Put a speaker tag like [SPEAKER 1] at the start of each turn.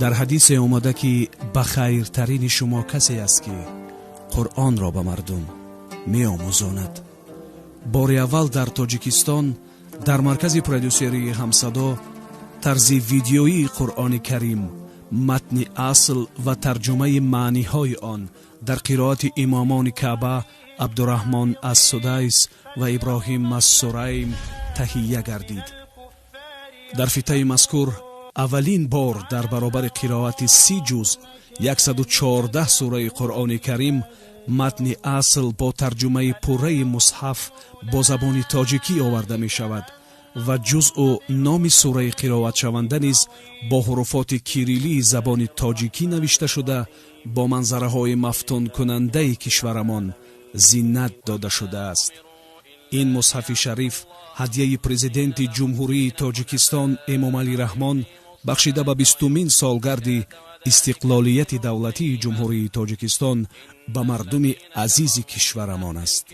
[SPEAKER 1] در حدیث اومده که بخیرترین شما کسی است که قرآن را به مردم می آموزاند. بار اول در تاجیکستان در مرکز پرودوسری همصدا طرز ویدیویی قرآن کریم، متن اصل و ترجمه معنی های آن در قرائت امامان کعبه عبدالرحمن از سدیس و ابراهیم از سریم تهیه گردید. در فیته مذکور اولین بار در برابر قرائت 30 جزء 114 سوره قرآن کریم متن اصل با ترجمه پوره مصحف با زبان تاجیکی آورده می شود و جزء و نام سوره قرائت شونده نیز با حروفات کیریلی زبان تاجیکی نوشته شده با منظره های مفتون کننده کشورمان زینت داده شده است. این مصحف شریف هدیه پرزیدنت جمهوری تاجیکستان امامعلی رحمان بخشیده به 20مین سالگرد استقلالیت دولتی جمهوری تاجیکستان به مردم عزیز کشورمان است.